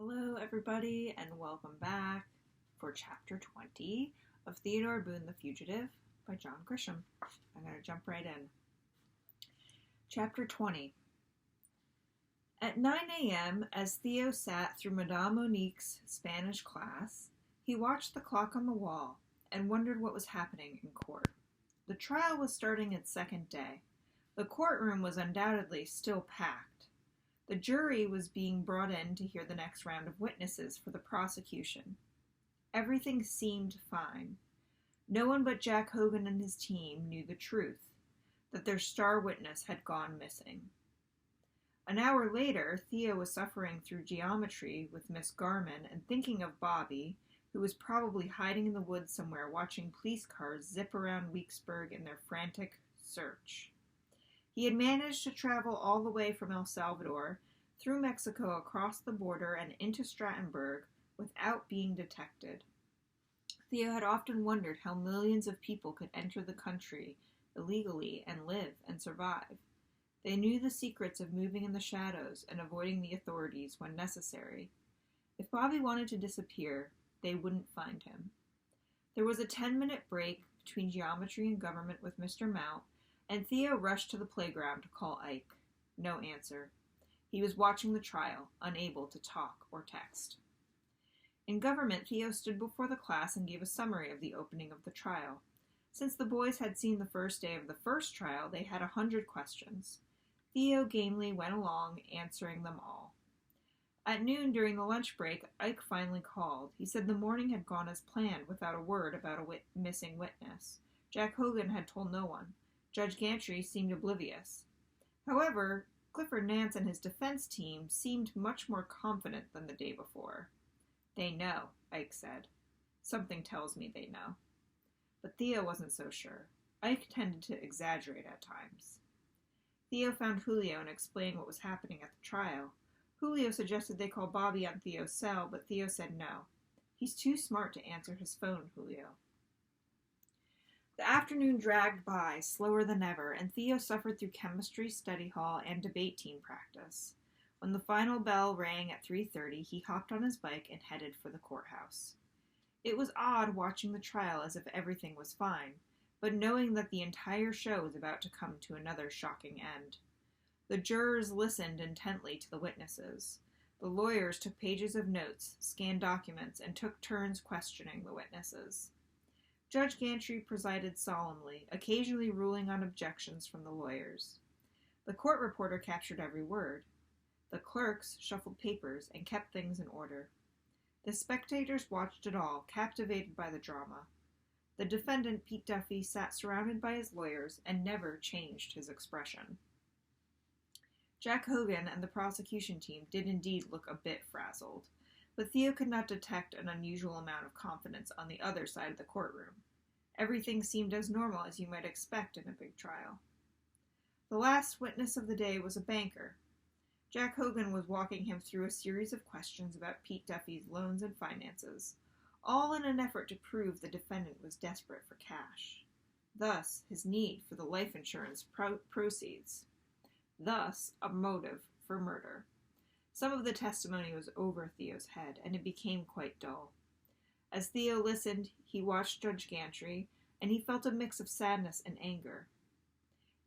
Hello, everybody, and welcome back for Chapter 20 of Theodore Boone, The Fugitive by John Grisham. I'm going to jump right in. Chapter 20. At 9 a.m., as Theo sat through Madame Monique's Spanish class, he watched the clock on the wall and wondered what was happening in court. The trial was starting its second day. The courtroom was undoubtedly still packed. The jury was being brought in to hear the next round of witnesses for the prosecution. Everything seemed fine. No one but Jack Hogan and his team knew the truth, that their star witness had gone missing. An hour later, Theo was suffering through geometry with Miss Garman and thinking of Bobby, who was probably hiding in the woods somewhere watching police cars zip around Weeksburg in their frantic search. He had managed to travel all the way from El Salvador, through Mexico, across the border, and into Strattenburg without being detected. Theo had often wondered how millions of people could enter the country illegally and live and survive. They knew the secrets of moving in the shadows and avoiding the authorities when necessary. If Bobby wanted to disappear, they wouldn't find him. There was a 10-minute break between geometry and government with Mr. Mount, and Theo rushed to the playground to call Ike. No answer. He was watching the trial, unable to talk or text. In government, Theo stood before the class and gave a summary of the opening of the trial. Since the boys had seen the first day of the first trial, they had 100 questions. Theo gamely went along, answering them all. At noon, during the lunch break, Ike finally called. He said the morning had gone as planned, without a word about a missing witness. Jack Hogan had told no one. Judge Gantry seemed oblivious. However, Clifford Nance and his defense team seemed much more confident than the day before. "They know," Ike said. "Something tells me they know." But Theo wasn't so sure. Ike tended to exaggerate at times. Theo found Julio and explained what was happening at the trial. Julio suggested they call Bobby on Theo's cell, but Theo said no. "He's too smart to answer his phone, Julio." The afternoon dragged by, slower than ever, and Theo suffered through chemistry study hall and debate team practice. When the final bell rang at 3:30, he hopped on his bike and headed for the courthouse. It was odd watching the trial as if everything was fine, but knowing that the entire show was about to come to another shocking end. The jurors listened intently to the witnesses. The lawyers took pages of notes, scanned documents, and took turns questioning the witnesses. Judge Gantry presided solemnly, occasionally ruling on objections from the lawyers. The court reporter captured every word. The clerks shuffled papers and kept things in order. The spectators watched it all, captivated by the drama. The defendant, Pete Duffy, sat surrounded by his lawyers and never changed his expression. Jack Hogan and the prosecution team did indeed look a bit frazzled, but Theo could not detect an unusual amount of confidence on the other side of the courtroom. Everything seemed as normal as you might expect in a big trial. The last witness of the day was a banker. Jack Hogan was walking him through a series of questions about Pete Duffy's loans and finances, all in an effort to prove the defendant was desperate for cash. Thus, his need for the life insurance proceeds. Thus, a motive for murder. Some of the testimony was over Theo's head, and it became quite dull. As Theo listened, he watched Judge Gantry, and he felt a mix of sadness and anger.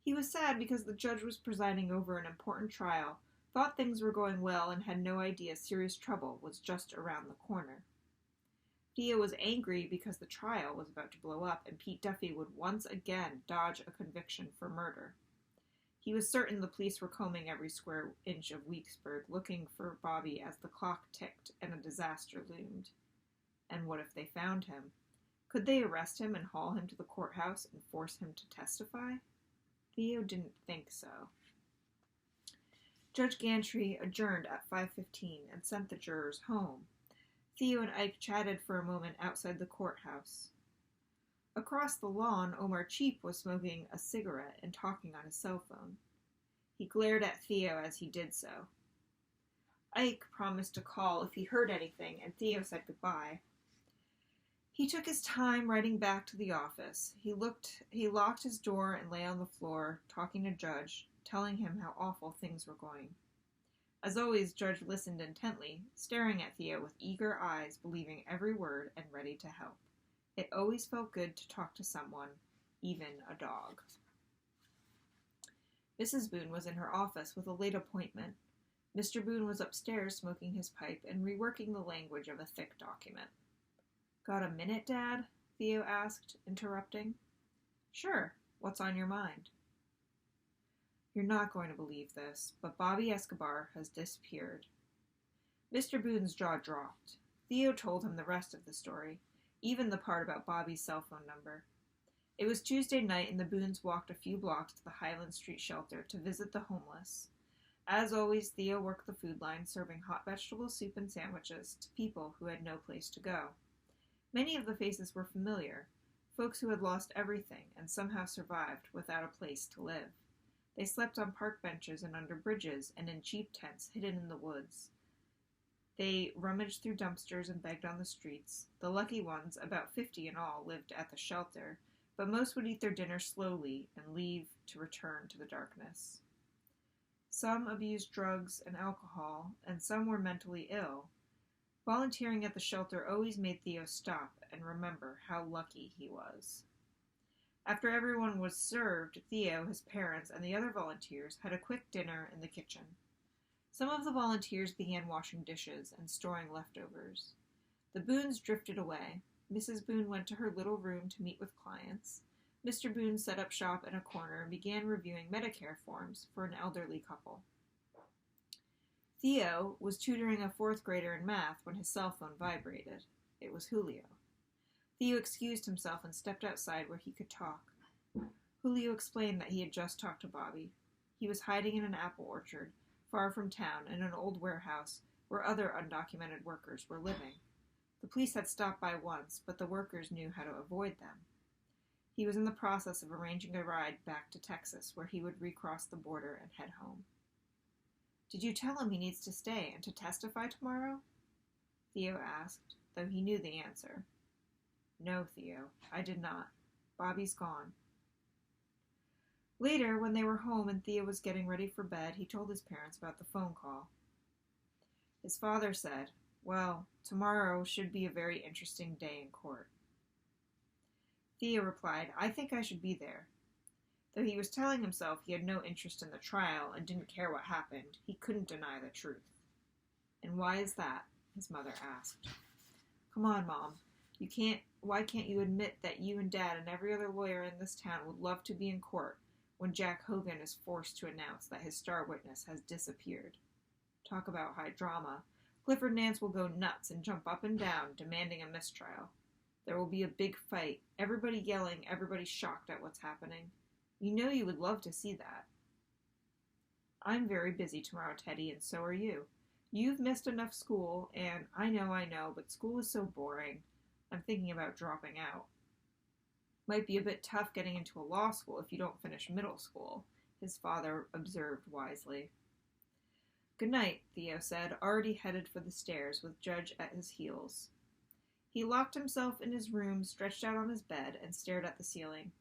He was sad because the judge was presiding over an important trial, thought things were going well, and had no idea serious trouble was just around the corner. Theo was angry because the trial was about to blow up, and Pete Duffy would once again dodge a conviction for murder. He was certain the police were combing every square inch of Weeksburg, looking for Bobby as the clock ticked and a disaster loomed. And what if they found him? Could they arrest him and haul him to the courthouse and force him to testify? Theo didn't think so. Judge Gantry adjourned at 5:15 and sent the jurors home. Theo and Ike chatted for a moment outside the courthouse. Across the lawn, Omar Cheap was smoking a cigarette and talking on his cell phone. He glared at Theo as he did so. Ike promised to call if he heard anything, and Theo said goodbye. He took his time riding back to the office. He locked his door and lay on the floor, talking to Judge, telling him how awful things were going. As always, Judge listened intently, staring at Theo with eager eyes, believing every word and ready to help. It always felt good to talk to someone, even a dog. Mrs. Boone was in her office with a late appointment. Mr. Boone was upstairs smoking his pipe and reworking the language of a thick document. "Got a minute, Dad?" Theo asked, interrupting. "Sure. What's on your mind?" "You're not going to believe this, but Bobby Escobar has disappeared." Mr. Boone's jaw dropped. Theo told him the rest of the story, even the part about Bobby's cell phone number. It was Tuesday night, and the Boones walked a few blocks to the Highland Street shelter to visit the homeless. As always, Theo worked the food line, serving hot vegetable soup and sandwiches to people who had no place to go. Many of the faces were familiar, folks who had lost everything and somehow survived without a place to live. They slept on park benches and under bridges and in cheap tents hidden in the woods. They rummaged through dumpsters and begged on the streets. The lucky ones, about 50 in all, lived at the shelter, but most would eat their dinner slowly and leave to return to the darkness. Some abused drugs and alcohol, and some were mentally ill. Volunteering at the shelter always made Theo stop and remember how lucky he was. After everyone was served, Theo, his parents, and the other volunteers had a quick dinner in the kitchen. Some of the volunteers began washing dishes and storing leftovers. The Boones drifted away. Mrs. Boone went to her little room to meet with clients. Mr. Boone set up shop in a corner and began reviewing Medicare forms for an elderly couple. Theo was tutoring a 4th grader in math when his cell phone vibrated. It was Julio. Theo excused himself and stepped outside where he could talk. Julio explained that he had just talked to Bobby. He was hiding in an apple orchard, far from town, in an old warehouse where other undocumented workers were living. The police had stopped by once, but the workers knew how to avoid them. He was in the process of arranging a ride back to Texas, where he would recross the border and head home. "Did you tell him he needs to stay and to testify tomorrow?" Theo asked, though he knew the answer. "No, Theo, I did not. Bobby's gone." Later, when they were home and Theo was getting ready for bed, he told his parents about the phone call. His father said, "Well, tomorrow should be a very interesting day in court." Theo replied, "I think I should be there." Though he was telling himself he had no interest in the trial and didn't care what happened, he couldn't deny the truth. "And why is that?" his mother asked. "Come on, Mom. Why can't you admit that you and Dad and every other lawyer in this town would love to be in court when Jack Hogan is forced to announce that his star witness has disappeared? Talk about high drama. Clifford Nance will go nuts and jump up and down, demanding a mistrial. There will be a big fight, everybody yelling, everybody shocked at what's happening. You know you would love to see that." "I'm very busy tomorrow, Teddy, and so are you. You've missed enough school, and I know, but school is so boring. I'm thinking about dropping out." "Might be a bit tough getting into a law school if you don't finish middle school," his father observed wisely. "Good night," Theo said, already headed for the stairs with Judge at his heels. He locked himself in his room, stretched out on his bed, and stared at the ceiling.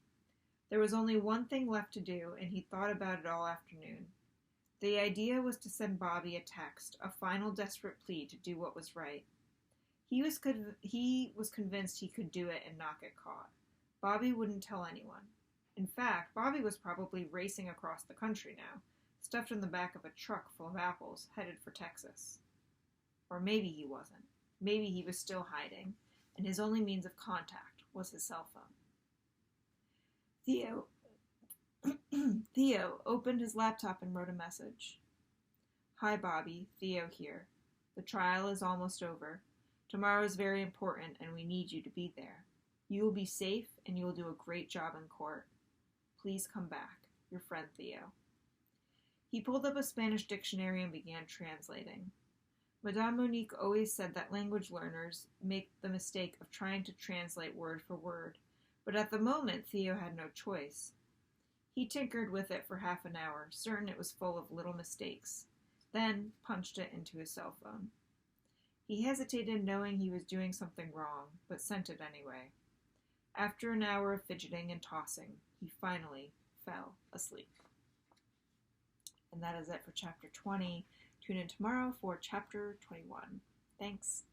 There was only one thing left to do, and he thought about it all afternoon. The idea was to send Bobby a text, a final desperate plea to do what was right. He was convinced he could do it and not get caught. Bobby wouldn't tell anyone. In fact, Bobby was probably racing across the country now, stuffed in the back of a truck full of apples, headed for Texas. Or maybe he wasn't. Maybe he was still hiding, and his only means of contact was his cell phone. Theo opened his laptop and wrote a message. "Hi, Bobby. Theo here. The trial is almost over. Tomorrow is very important, and we need you to be there. You will be safe, and you will do a great job in court. Please come back. Your friend Theo." He pulled up a Spanish dictionary and began translating. Madame Monique always said that language learners make the mistake of trying to translate word for word, but at the moment Theo had no choice. He tinkered with it for half an hour, certain it was full of little mistakes, then punched it into his cell phone. He hesitated, knowing he was doing something wrong, but sent it anyway. After an hour of fidgeting and tossing, he finally fell asleep. And that is it for Chapter 20. Tune in tomorrow for chapter 21. Thanks.